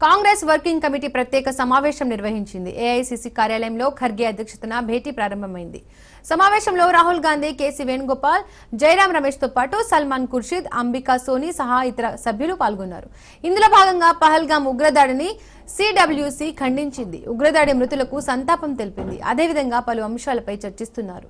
Congress working committee ప్రత్యేక సమావేశం నిర్వహించింది. ఏఐసీసీ కార్యాలయంలో ఖర్గే అధ్యక్షతన భేటీ ప్రారంభమైంది. సమావేశంలో రాహుల్ గాంధీ, కేసీ వేణుగోపాల్, జైరాం రమేష్ తో పాటు సల్మాన్ ఖుర్షీద్, అంబికా సోని సహా ఇతర సభ్యులు పాల్గొన్నారు. ఇందులో భాగంగా పహల్గామ్ ఉగ్రదాడిని సిడబ్ల్యూసీ ఖండించింది. ఉగ్రదాడి మృతులకు సంతాపం తెలిపింది. అదేవిధంగా పలు అంశాలపై చర్చిస్తున్నారు.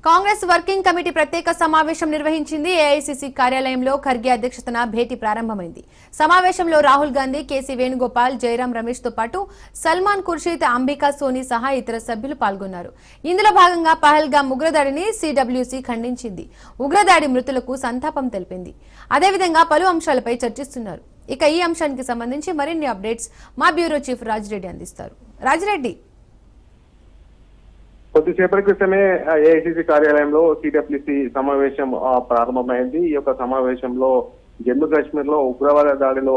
కాంగ్రెస్ వర్కింగ్ కమిటీ ప్రత్యేక సమావేశం నిర్వహించింది. ఏఐసీసీ కార్యాలయంలో ఖర్గే అధ్యక్షతన భేటీ ప్రారంభమైంది. సమావేశంలో రాహుల్ గాంధీ, కేసీ వేణుగోపాల్, జైరాం రమేష్ తో పాటు సల్మాన్ ఖుర్షీద్, అంబికా సోని సహా ఇతర సభ్యులు పాల్గొన్నారు. ఇందులో భాగంగా పహల్గామ్ ఉగ్రదాడిని సిడబ్ల్యూసీ ఖండించింది. ఉగ్రదాడి మృతులకు సంతాపం తెలిపింది. అదేవిధంగా పలు అంశాలపై చర్చిస్తున్నారు. ఇక ఈ అంశానికి సంబంధించి మరిన్ని అప్డేట్స్ మా బ్యూరో చీఫ్ రాజిరెడ్డి అందిస్తారు. రాజిరెడ్డి, కొద్దిసేపటి క్రితమే ఏఐసీసీ కార్యాలయంలో సిడబ్ల్యూసీ సమావేశం ప్రారంభమైంది. ఈ యొక్క సమావేశంలో జమ్మూ కాశ్మీర్ లో ఉగ్రవాద దాడిలో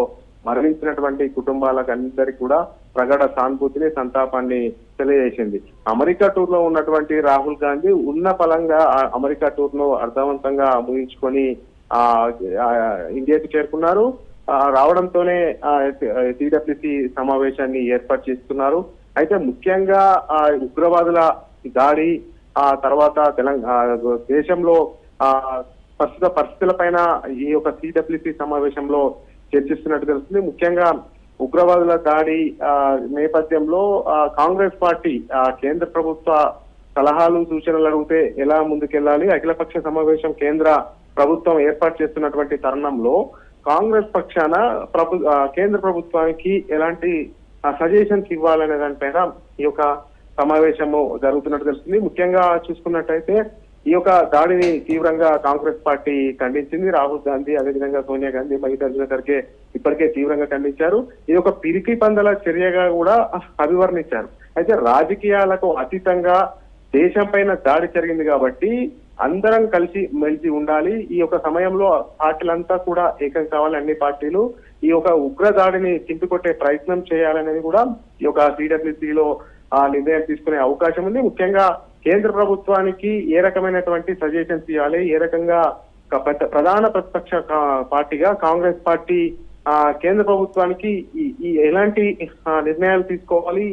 మరణించినటువంటి కుటుంబాలకు అందరికీ కూడా ప్రగాఢ సానుభూతిని, సంతాపాన్ని తెలియజేసింది. అమెరికా టూర్ లో ఉన్నటువంటి రాహుల్ గాంధీ ఉన్న పలంగా అమెరికా టూర్ ను అర్థవంతంగా ముగించుకొని ఇండియాకి చేరుకున్నారు. రావడంతోనే సిడబ్ల్యూసీ సమావేశాన్ని ఏర్పాటు చేస్తున్నారు. అయితే ముఖ్యంగా ఉగ్రవాదుల దాడి తర్వాత దేశంలో ప్రస్తుత పరిస్థితుల పైన ఈ యొక్క సిడబ్ల్యూసీ సమావేశంలో చర్చిస్తున్నట్టు తెలుస్తుంది. ముఖ్యంగా ఉగ్రవాదుల దాడి నేపథ్యంలో కాంగ్రెస్ పార్టీ కేంద్ర ప్రభుత్వ సలహాలు, సూచనలు అడిగితే ఎలా ముందుకెళ్లాలి, అఖిలపక్ష సమావేశం కేంద్ర ప్రభుత్వం ఏర్పాటు చేస్తున్నటువంటి తరుణంలో కాంగ్రెస్ పక్షాన కేంద్ర ప్రభుత్వానికి ఎలాంటి సజెషన్స్ ఇవ్వాలనే దానిపైన ఈ యొక్క సమావేశము జరుగుతున్నట్టు తెలుస్తుంది. ముఖ్యంగా చూసుకున్నట్టయితే ఈ యొక్క దాడిని తీవ్రంగా కాంగ్రెస్ పార్టీ ఖండించింది. రాహుల్ గాంధీ, అదేవిధంగా సోనియా గాంధీ, మల్లికార్జున ఖర్గే ఇప్పటికే తీవ్రంగా ఖండించారు. ఇది ఒక పిరికి పందల చర్యగా కూడా అభివర్ణించారు. అయితే రాజకీయాలకు అతీతంగా దేశం పైన దాడి జరిగింది కాబట్టి అందరం కలిసి మెలిసి ఉండాలి. ఈ యొక్క సమయంలో పార్టీలంతా కూడా ఏకం కావాలి. అన్ని పార్టీలు ఈ యొక్క ఉగ్ర దాడిని చింపికొట్టే ప్రయత్నం చేయాలనేది కూడా ఈ యొక్క సిడబ్ల్యూసీలో నిర్ణయం తీసుకునే అవకాశం ఉంది. ముఖ్యంగా కేంద్ర ప్రభుత్వానికి ఏ రకమైనటువంటి సజెషన్స్ ఇవ్వాలి, ఏ రకంగా ప్రధాన ప్రతిపక్ష పార్టీగా కాంగ్రెస్ పార్టీ కేంద్ర ప్రభుత్వానికి ఎలాంటి నిర్ణయాలు తీసుకోవాలి,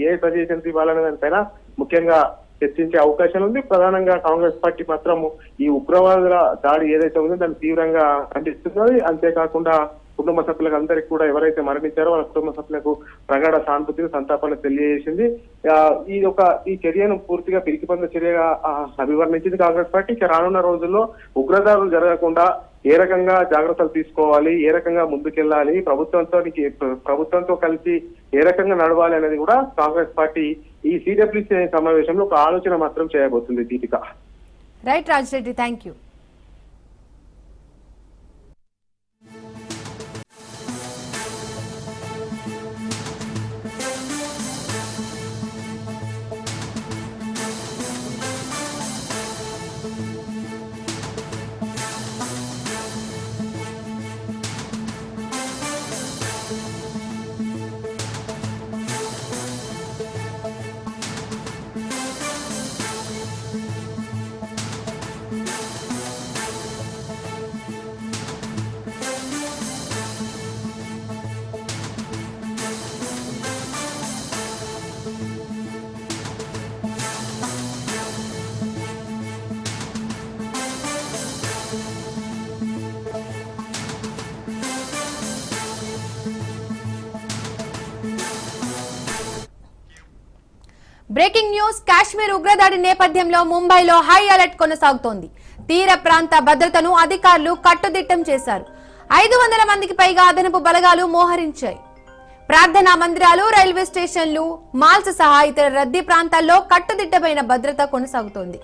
ఏ సజెషన్స్ ఇవ్వాలనే దానిపైన ముఖ్యంగా చర్చించే అవకాశం ఉంది. ప్రధానంగా కాంగ్రెస్ పార్టీ మాత్రం ఈ ఉగ్రవాదుల దాడి ఏదైతే ఉందో దాన్ని తీవ్రంగా ఖండిస్తున్నది. అంతేకాకుండా కుటుంబ సభ్యులకు అందరికీ కూడా ఎవరైతే మరణించారో వాళ్ళ కుటుంబ సభ్యులకు ప్రగాఢ సానుభూతిని, సంతాపాన్ని తెలియజేసింది. ఈ చర్యను పూర్తిగా పిరికిపంద చర్యగా అభివర్ణించింది కాంగ్రెస్ పార్టీ. రానున్న రోజుల్లో ఉగ్రదాడులు జరగకుండా ఏ రకంగా జాగ్రత్తలు తీసుకోవాలి, ఏ రకంగా ముందుకెళ్లాలి, ప్రభుత్వంతో కలిసి ఏ రకంగా నడవాలి అనేది కూడా కాంగ్రెస్ పార్టీ ఈ సిడబ్ల్యూసీ సమావేశంలో ఒక ఆలోచన మాత్రం చేయబోతుంది. Deepika. Right Rajireddy, thank you. Breaking news. Kashmir ఉగ్రదాడి నేపథ్యంలో ముంబైలో హై అలర్ట్ కొనసాగుతోంది. తీర ప్రాంత భద్రతను అధికారులు కట్టుదిట్టం చేశారు. 500 మందికి పైగా అదనపు బలగాలు మోహరించాయి. ప్రార్థనా మందిరాలు, రైల్వే స్టేషన్లు, మాల్స్ సహా ఇతర రద్దీ ప్రాంతాల్లో కట్టుదిట్టమైన భద్రత కొనసాగుతోంది.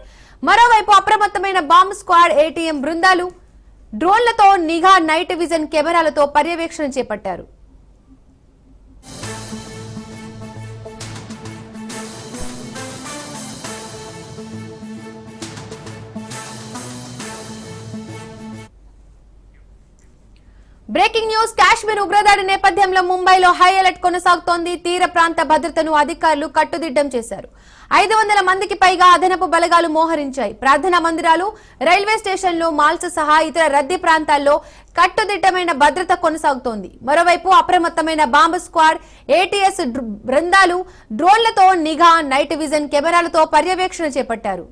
మరోవైపు అప్రమత్తమైన బాంబ్ స్క్వాడ్, ఏటీఎం బృందాలు డ్రోన్లతో నిఘా, నైట్ విజన్ కెమెరాలతో పర్యవేక్షణ చేపట్టారు. బ్రేకింగ్ న్యూస్ కాశ్మీర్ ఉగ్రదాడి నేపథ్యంలో ముంబైలో హై అలర్ట్ కొనసాగుతోంది. తీర ప్రాంత భద్రతను అధికారులు కట్టుదిట్టం చేశారు. 500 మందికి పైగా అదనపు బలగాలు మోహరించాయి. ప్రార్థనా మందిరాలు, రైల్వే స్టేషన్లు, మాల్స్ సహా ఇతర రద్దీ ప్రాంతాల్లో కట్టుదిట్టమైన భద్రత కొనసాగుతోంది. మరోవైపు అప్రమత్తమైన బాంబు స్క్వాడ్, ఏటీఎస్ బృందాలు డ్రోన్లతో నిఘా, నైట్ విజన్ కెమెరాలతో పర్యవేక్షణ చేపట్టారు.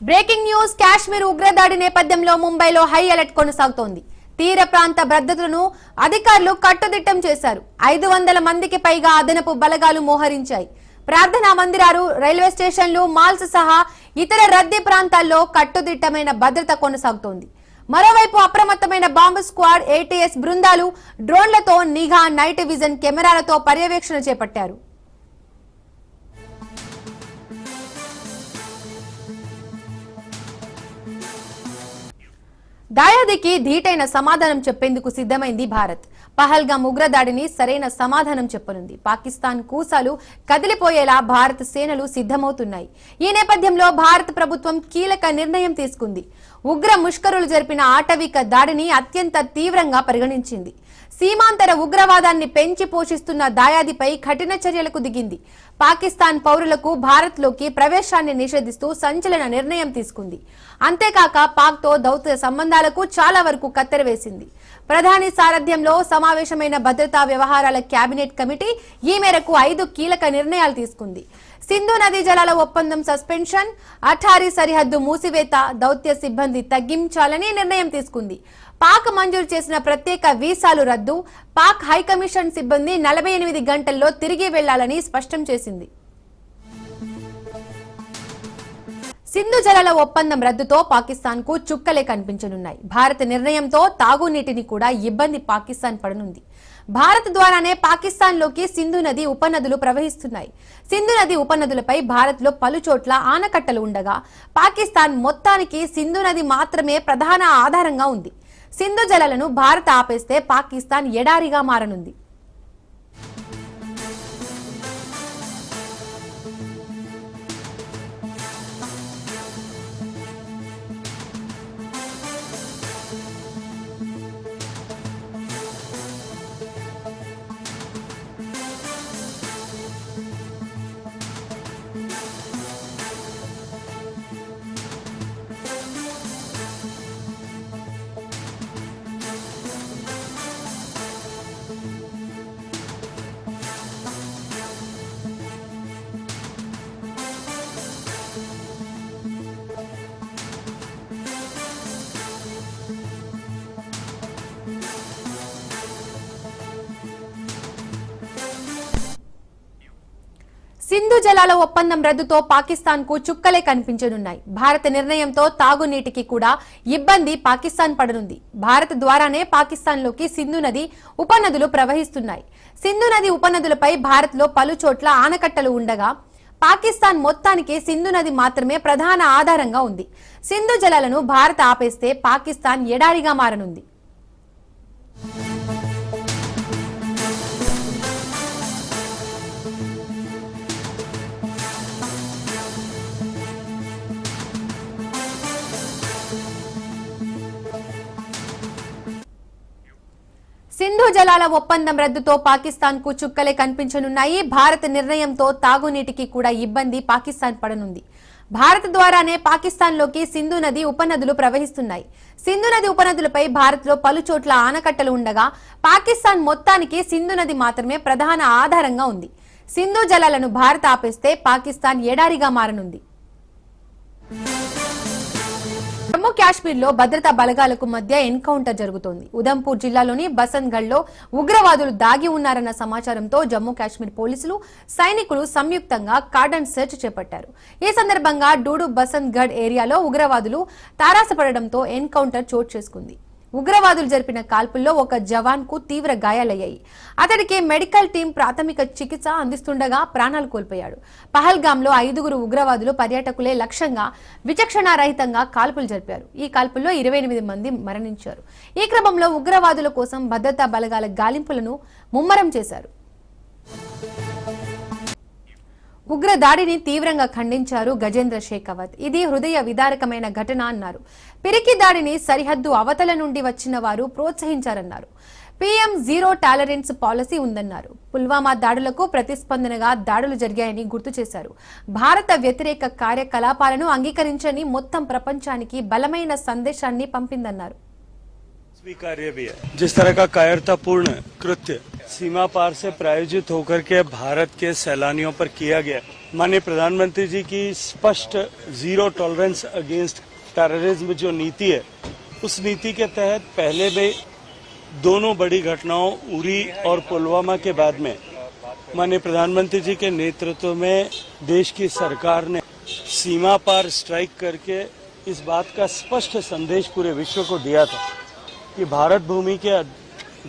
బ్రేకింగ్ న్యూస్ కాశ్మీర్ ఉగ్రదాడి నేపథ్యంలో ముంబైలో హై అలర్ట్ కొనసాగుతోంది. తీర ప్రాంత భద్రతను అధికారులు కట్టుదిట్టం చేశారు. 500 మందికి పైగా అదనపు బలగాలు మోహరించాయి. ప్రార్థనా మందిరాలు, రైల్వే స్టేషన్లు, మాల్స్ సహా ఇతర రద్దీ ప్రాంతాల్లో కట్టుదిట్టమైన భద్రత కొనసాగుతోంది. మరోవైపు అప్రమత్తమైన బాంబు స్క్వాడ్, ఏటీఎస్ బృందాలు డ్రోన్లతో నిఘా, నైట్ విజన్ కెమెరాలతో పర్యవేక్షణ చేపట్టారు. దాయాదికి ధీటైన సమాధానం చెప్పేందుకు సిద్ధమైంది భారత్. పహల్గామ్ ఉగ్రదాడిని సరైన సమాధానం చెప్పనుంది. పాకిస్తాన్ కూసాలు కదిలిపోయేలా భారత సేనలు సిద్ధమవుతున్నాయి. ఈ నేపథ్యంలో భారత ప్రభుత్వం కీలక నిర్ణయం తీసుకుంది. ఉగ్ర ముష్కరులు జరిపిన ఆటవిక దాడిని అత్యంత తీవ్రంగా పరిగణించింది. సీమాంతర ఉగ్రవాదాన్ని పెంచి పోషిస్తున్న దాయాదిపై కఠిన చర్యలకు దిగింది. పాకిస్తాన్ పౌరులకు భారత్లోకి ప్రవేశాన్ని నిషేధిస్తూ సంచలన నిర్ణయం తీసుకుంది. అంతేకాక పాక్తో దౌత్య సంబంధాలకు చాలా వరకు కత్తెర వేసింది. ప్రధాని సారథ్యంలో సమావేశమైన భద్రతా వ్యవహారాల కేబినెట్ కమిటీ ఈ మేరకు 5 కీలక నిర్ణయాలు తీసుకుంది. సింధు నదీ జలాల ఒప్పందం సస్పెన్షన్, అఠారీ సరిహద్దు మూసివేత, దౌత్య సిబ్బంది తగ్గించాలని నిర్ణయం తీసుకుంది. పాక్ మంజూరు చేసిన ప్రత్యేక వీసాలు రద్దు, పాక్ హైకమిషన్ సిబ్బంది 48 గంటల్లో తిరిగి వెళ్లాలని స్పష్టం చేసింది. సింధు జలాల ఒప్పందం రద్దుతో పాకిస్తాన్ కు చుక్కలే కనిపించనున్నాయి. భారత నిర్ణయంతో తాగునీటిని కూడా ఇబ్బంది పాకిస్తాన్ పడనుంది. భారత్ ద్వారానే పాకిస్తాన్ లోకి సింధు నది ఉపనదులు ప్రవహిస్తున్నాయి. సింధు నది ఉపనదులపై భారత్ లో పలు చోట్ల ఆనకట్టలు ఉండగా పాకిస్తాన్ మొత్తానికి సింధు నది మాత్రమే ప్రధాన ఆధారంగా ఉంది. సింధు జలాలను భారత్ ఆపేస్తే పాకిస్తాన్ ఎడారిగా మారనుంది. సింధు జలాల ఒప్పందం రద్దుతో పాకిస్తాన్ కు చుక్కలే కనిపించనున్నాయి. భారత నిర్ణయంతో తాగునీటికి కూడా ఇబ్బంది పాకిస్తాన్ పడనుంది. భారత్ ద్వారానే పాకిస్తాన్ లోకి సింధు నది ఉపనదులు ప్రవహిస్తున్నాయి. సింధు నది ఉపనదులపై భారత్ లో పలు చోట్ల ఆనకట్టలు ఉండగా పాకిస్తాన్ మొత్తానికి సింధు నది మాత్రమే ప్రధాన ఆధారంగా ఉంది. సింధు జలాలను భారత్ ఆపేస్తే పాకిస్తాన్ ఎడారిగా మారనుంది. సింధు జలాల ఒప్పందం రద్దుతో పాకిస్తాన్ కు చుక్కలే కనిపించనున్నాయి. భారత నిర్ణయంతో తాగునీటికి కూడా ఇబ్బంది పాకిస్తాన్ పడనుంది. భారత్ ద్వారానే పాకిస్తాన్ లోకి సింధు నది ఉపనదులు ప్రవహిస్తున్నాయి. సింధు నది ఉపనదులపై భారత్ లో పలు చోట్ల ఆనకట్టలు ఉండగా పాకిస్తాన్ మొత్తానికి సింధు నది మాత్రమే ప్రధాన ఆధారంగా ఉంది. సింధు జలాలను భారత్ ఆపేస్తే పాకిస్తాన్ ఎడారిగా మారనుంది. జమ్మూ కాశ్మీర్ లో భద్రతా బలగాలకు మధ్య ఎన్కౌంటర్ జరుగుతోంది. ఉదంపూర్ జిల్లాలోని బసంత్గఢ్ లో ఉగ్రవాదులు దాగి ఉన్నారన్న సమాచారంతో జమ్మూ కాశ్మీర్ పోలీసులు, సైనికులు సంయుక్తంగా కార్డన్ సెర్చ్ చేపట్టారు. ఈ సందర్భంగా డూడు బసంత్గఢ్ ఏరియాలో ఉగ్రవాదులు తారాసపడడంతో ఎన్కౌంటర్ చోటు చేసుకుంది. ఉగ్రవాదులు జరిపిన కాల్పుల్లో ఒక జవాన్ కు తీవ్ర గాయాలయ్యాయి. అతడికి మెడికల్ టీం ప్రాథమిక చికిత్స అందిస్తుండగా ప్రాణాలు కోల్పోయాడు. పహల్గాంలో 5 ఉగ్రవాదులు పర్యాటకులే లక్ష్యంగా విచక్షణారహితంగా కాల్పులు జరిపారు. ఈ కాల్పుల్లో 28 మంది మరణించారు. ఈ క్రమంలో ఉగ్రవాదుల కోసం భద్రతా బలగాల గాలింపులను ముమ్మరం చేశారు. ఉగ్ర దాడిని తీవ్రంగా ఖండించారు గజేంద్ర షేకావత్. ఇది హృదయ విదారకమైన ఘటన అన్నారు. పిరికి దాడిని సరిహద్దు అవతల నుండి వచ్చిన వారు ప్రోత్సహించారన్నారు. పీఎం జీరో టాలరెన్స్ పాలసీ ఉందన్నారు. పుల్వామా దాడులకు ప్రతిస్పందనగా దాడులు జరిగాయని గుర్తు చేశారు. భారత వ్యతిరేక కార్యకలాపాలను అంగీకరించని మొత్తం ప్రపంచానికి బలమైన సందేశాన్ని పంపిందన్నారు. स्वीकार्य भी है। जिस तरह का कायरतापूर्ण कृत्य सीमा पार से प्रायोजित होकर के भारत के सैलानियों पर किया गया, माननीय प्रधानमंत्री जी की स्पष्ट जीरो टॉलरेंस अगेंस्ट टेररिज्म जो नीति है, उस नीति के तहत पहले में दोनों बड़ी घटनाओं उरी और पुलवामा के बाद में माननीय प्रधानमंत्री जी के नेतृत्व में देश की सरकार ने सीमा पार स्ट्राइक करके इस बात का स्पष्ट संदेश पूरे विश्व को दिया था कि भारत भूमि के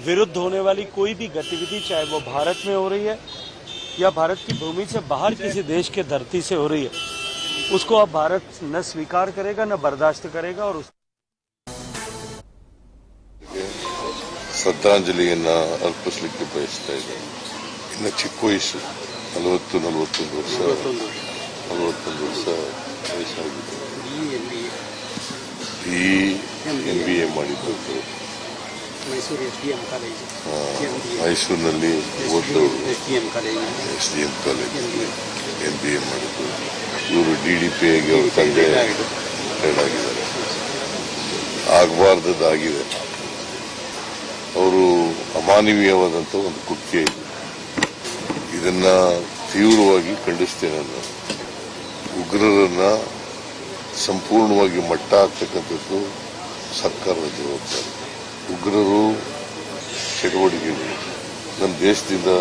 विरुद्ध होने वाली कोई भी गतिविधि, चाहे वो भारत में हो रही है या भारत की भूमि से बाहर किसी देश के धरती से हो रही है, उसको अब भारत न स्वीकार करेगा न बर्दाश्त करेगा। और ಶ್ರದ್ಧಾಂಜಲಿಯನ್ನ ಅರ್ಪಿಸಲಿಕ್ಕೆ ಬಯಸ್ತಾ ಇದ್ದೇನೆ. ಇನ್ನು ಚಿಕ್ಕ ವಯಸ್ಸು 41 ವರ್ಷ ವಯಸ್ಸಾಗಿದೆ. ಈ MBA ಮಾಡಿದ್ದು ಮೈಸೂರಿನಲ್ಲಿ ಓದೋರು SDM ಕಾಲೇಜ್ MBA ಮಾಡಿದ್ದು. ಇವರು DDPIಗೆ ಅವ್ರ ತಂದೆ ರಿಟೈರ್ಡ್ ಆಗಿದ್ದಾರೆ. ಆಗಬಾರ್ದಾಗಿದೆ. ಅವರು ಅಮಾನವೀಯವಾದಂಥ ಒಂದು ಕೃತ್ಯ ಇದೆ. ಇದನ್ನ ತೀವ್ರವಾಗಿ ಖಂಡಿಸ್ತೇನೆ. ನಾನು ಉಗ್ರರನ್ನ ಸಂಪೂರ್ಣವಾಗಿ ಮಟ್ಟ ಹಾಕ್ತಕ್ಕಂಥದ್ದು ಸರ್ಕಾರದ ಜವಾಬ್ದಾರಿ. ಉಗ್ರರು ಚಟುವಟಿಕೆಗಳು ನಮ್ಮ ದೇಶದಲ್ಲಿ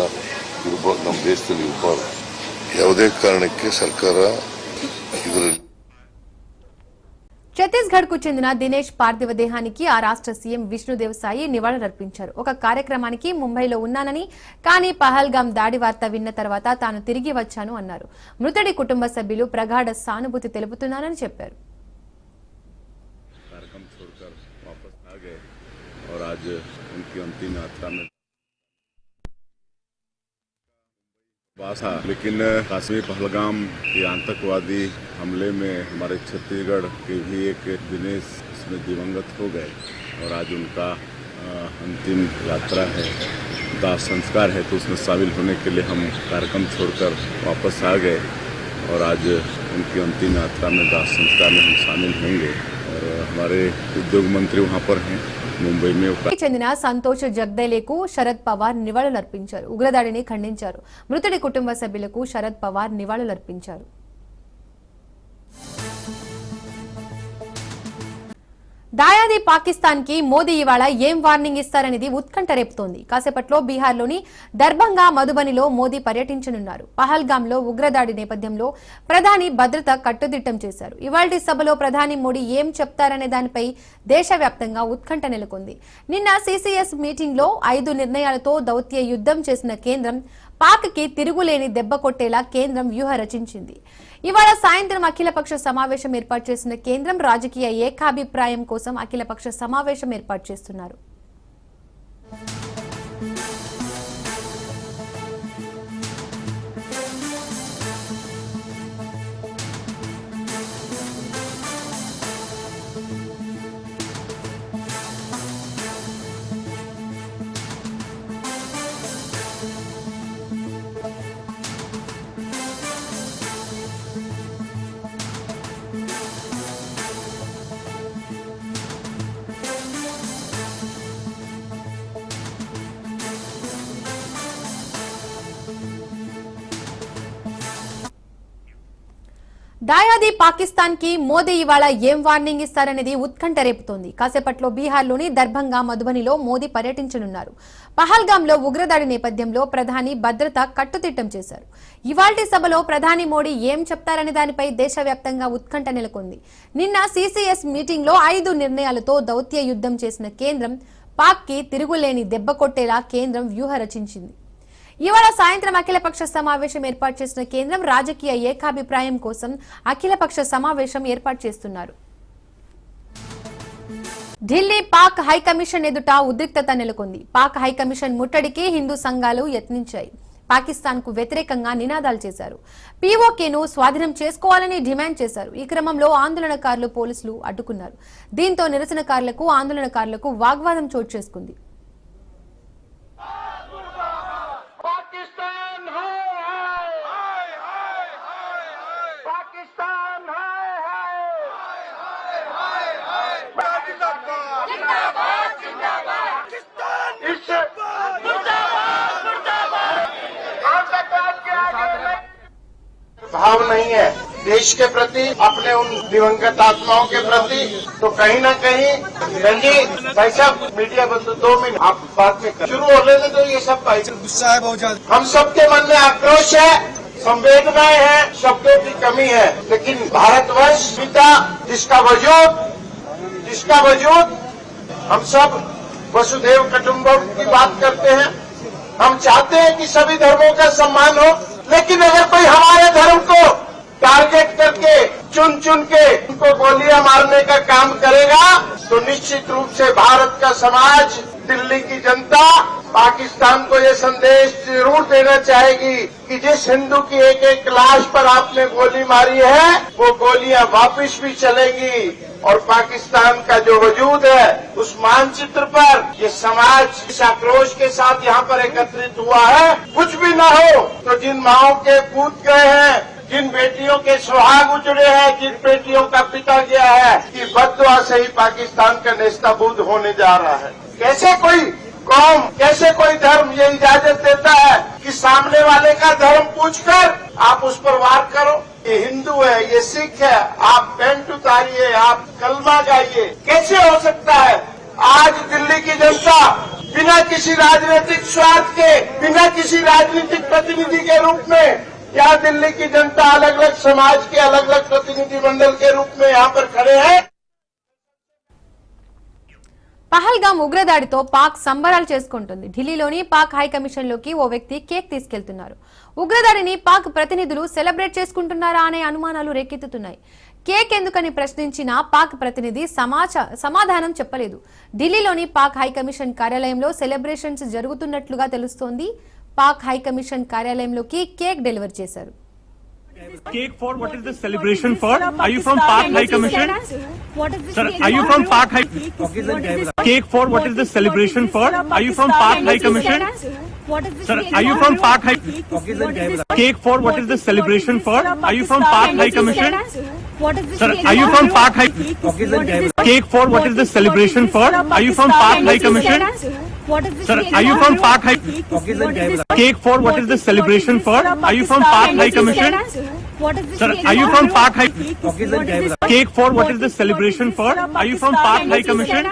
ಇರಬಾರ್ದು. ಯಾವುದೇ ಕಾರಣಕ್ಕೆ ಸರ್ಕಾರ ಇದರಲ್ಲಿ ఛత్తీస్గఢ్ కు చెందిన దినేష్ పార్థివ దేహానికి ఆ రాష్ట్ర సీఎం విష్ణుదేవ్ సాయి నివాళులర్పించారు. ఒక కార్యక్రమానికి ముంబైలో ఉన్నానని, కానీ పహల్గాం దాడి వార్త విన్న తర్వాత తాను తిరిగి వచ్చాను అన్నారు. మృతుడి కుటుంబ సభ్యులు ప్రగాఢ సానుభూతి తెలుపుతున్నారని చెప్పారు. लेकिन काश्मीर पहलगाम के आतंकवादी हमले में हमारे छत्तीसगढ़ के भी एक दिनेश इसमें दिवंगत हो गए और आज उनका अंतिम यात्रा है, दाह संस्कार है, तो उसमें शामिल होने के लिए हम कार्यक्रम छोड़कर वापस आ गए और आज उनकी अंतिम यात्रा में दाह संस्कार में हम शामिल होंगे। और हमारे उद्योग मंत्री वहाँ पर हैं ముంబై చెందిన సంతోష్ జగ్దేలేకు శరద్ పవార్ నివాళులర్పించారు. ఉగ్రదాడిని ఖండించారు. మృతుడి కుటుంబ సభ్యులకు శరద్ పవార్ నివాళులర్పించారు. దాయాది పాకిస్తాన్ కి మోదీ ఇవాళ ఏం వార్నింగ్ ఇస్తారనేది ఉత్కంఠ రేపుతోంది. కాసేపట్లో బీహార్లోని దర్భంగా, మధుబనిలో మోదీ పర్యటించనున్నారు. పహల్గాంలో ఉగ్రదాడి నేపథ్యంలో ప్రధాని భద్రత కట్టుదిట్టం చేశారు. ఇవాల్టి సభలో ప్రధాని మోడీ ఏం చెప్తారనే దానిపై దేశవ్యాప్తంగా ఉత్కంఠ నెలకొంది. నిన్న CCS మీటింగ్ లో 5 నిర్ణయాలతో దౌత్య యుద్ధం చేసిన కేంద్రం పాక్ కి తిరుగులేని దెబ్బ కొట్టేలా కేంద్రం వ్యూహ రచించింది. ఇవాళ సాయంత్రం అఖిలపక్ష సమావేశం ఏర్పాటు చేసిన కేంద్రం రాజకీయ ఏకాభిప్రాయం కోసం అఖిలపక్ష సమావేశం ఏర్పాటు చేస్తున్నారు. దాయాది పాకిస్తాన్ కి మోదీ ఇవాళ ఏం వార్నింగ్ ఇస్తారనేది ఉత్కంఠ రేపుతోంది. కాసేపట్లో బీహార్లోని దర్భంగా మధుబనిలో మోదీ పర్యటించనున్నారు. పహల్గాంలో ఉగ్రదాడి నేపథ్యంలో ప్రధాని భద్రత కట్టుదిట్టం చేశారు. ఇవాల్టి సభలో ప్రధాని మోడీ ఏం చెప్తారనే దానిపై దేశవ్యాప్తంగా ఉత్కంఠ నెలకొంది. నిన్న సీసీఎస్ మీటింగ్ లో 5 నిర్ణయాలతో దౌత్య యుద్ధం చేసిన కేంద్రం పాక్ కి తిరుగులేని దెబ్బ కొట్టేలా కేంద్రం వ్యూహ రచించింది. ఇవాళ సాయంత్రం అఖిలపక్ష సమావేశం ఏర్పాటు చేసిన కేంద్రం రాజకీయ ఏకాభిప్రాయం కోసం అఖిలపక్ష సమావేశం ఏర్పాటు చేస్తున్నారు. ఢిల్లీ పాక్ హైకమిషన్ ఎదుట ఉద్రిక్తత నెలకొంది. పాక్ హైకమిషన్ ముట్టడికి హిందూ సంఘాలు యత్నించాయి. పాకిస్తాన్ కు వ్యతిరేకంగా నినాదాలు చేశారు. పీఓకేను స్వాధీనం చేసుకోవాలని డిమాండ్ చేశారు. ఈ క్రమంలో ఆందోళనకారులు పోలీసులు అడ్డుకున్నారు. దీంతో నిరసనకారులకు ఆందోళనకారులకు వాగ్వాదం చోటు చేసుకుంది. भाव नहीं है देश के प्रति, अपने उन दिवंगत आत्माओं के प्रति, तो कहीं न कहीं रंजीत भाई साहब मीडिया बंद 2 मिनट आप बात में शुरू हो रहे थे तो ये सब भाई गुस्सा है बहुत ज्यादा। हम सबके मन में आक्रोश है, संवेदनाएं हैं, शब्दों की कमी है, लेकिन भारतवर्ष पिता जिसका वजूद हम सब वसुधैव कुटुंबकम की बात करते हैं। हम चाहते हैं कि सभी धर्मों का सम्मान हो, लेकिन अगर कोई हमारे धर्म को टारगेट करके चुन के उनको गोलियां मारने का काम करेगा तो निश्चित रूप से भारत का समाज, दिल्ली की जनता पाकिस्तान को ये संदेश जरूर देना चाहेगी कि जिस हिंदू की एक लाश पर आपने गोली मारी है वो गोलियां वापस भी चलेंगी और पाकिस्तान का जो वजूद है उस मानचित्र पर ये समाज इस आक्रोश के साथ यहाँ पर एकत्रित हुआ है। कुछ भी न हो तो जिन माओं के पूत गए हैं, जिन बेटियों के सुहाग उजड़े हैं, जिन बेटियों का पिता गया है, कि बद्दुआ से ही पाकिस्तान का नेस्ताबूद होने जा रहा है। कैसे कोई कौम, कैसे कोई धर्म ये इजाजत देता है कि सामने वाले का धर्म पूछकर आप उस पर वार करो? ये हिंदू है, ये सिख है, आप पेंट उतारिए, आप कलमा गाइए, कैसे हो सकता है? आज दिल्ली की जनता बिना किसी राजनीतिक स्वार्थ के, बिना किसी राजनीतिक प्रतिनिधि के रूप में, या दिल्ली की जनता अलग अलग समाज के अलग अलग प्रतिनिधि मंडल के रूप में यहाँ पर खड़े हैं। పహల్గాం ఉగ్రదాడితో పాక్ సంబరాలు చేసుకుంటుంది. ఢిల్లీలోని పాక్ హై కమిషన్ లోకి ఓ వ్యక్తి కేక్ తీసుకెళ్తున్నారు. ఉగ్రదాడిని పాక్ ప్రతినిధులు సెలబ్రేట్ చేసుకుంటున్నారా అనే అనుమానాలు రేకెత్తుతున్నాయి. కేక్ ఎందుకని ప్రశ్నించిన పాక్ ప్రతినిధి సమాధానం చెప్పలేదు. ఢిల్లీలోని పాక్ హై కమిషన్ కార్యాలయంలో సెలబ్రేషన్స్ జరుగుతున్నట్లుగా తెలుస్తోంది. పాక్ హై కమిషన్ కార్యాలయంలోకి కేక్ డెలివరీ చేశారు. Cake for what is the celebration for? Are you from Pak High Commission? Sir, are you from Pak High? Cake for what is the celebration for? Are you from Pak High Commission? Sir, are you from Pak High? Cake for what is the celebration for? Are you from Pak High Commission? Sir, are you from Pak High? Cake for what is the celebration for? Are you from Pak High Commission? Sir, are you from Pak High? Cake for what is the celebration for? Are you from Pak High Commission? Sir, are you from Pak High? Cake for what is the celebration for? Are you from Pak High Commission?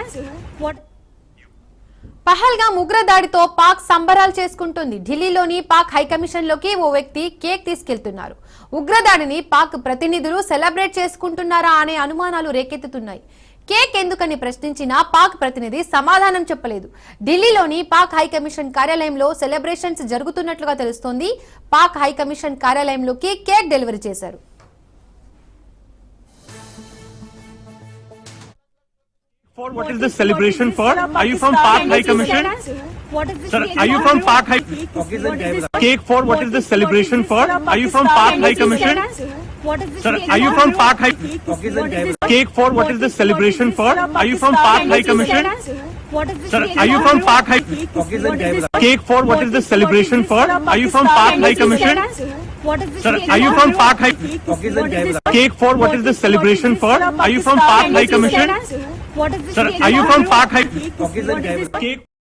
Pahalgam ఉగ్రదాడితో పాక్ సంబరాలు చేసుకుంటుంది. ఢిల్లీలోని Pak high commission లోకి ఓ వ్యక్తి cake తీసుకెళ్తున్నారు. ఉగ్రదాడిని పాక్ ప్రతినిధులు celebrate చేసుకుంటున్నారా అనే అనుమానాలు రేకెత్తుతున్నాయి. కేక్ ఎందుకని ప్రశ్నించిన పాక్ ప్రతినిధి సమాధానం చెప్పలేదు. ఢిల్లీలోని పాక్ హైకమిషన్ కార్యాలయంలో సెలబ్రేషన్స్ జరుగుతున్నట్లుగా తెలుస్తోంది. పాక్ హైకమిషన్ కార్యాలయంలోకి కేక్ డెలివరీ చేశారు. For what is the celebration for? Are you from Pak High Commission? Sir, are you from Pak High? Cake for what is the celebration for? Are you from Pak High Commission? Sir, are you from Pak High? Cake for what is the celebration for? Are you from Pak High Commission? Sir, are you from Pak High? Cake for what is the celebration for? Are you from Pak High Commission? Sir, are you from Pak High? Cake for what is the celebration for? Are you from Pak High Commission? Sir, are you from Pak High? Cake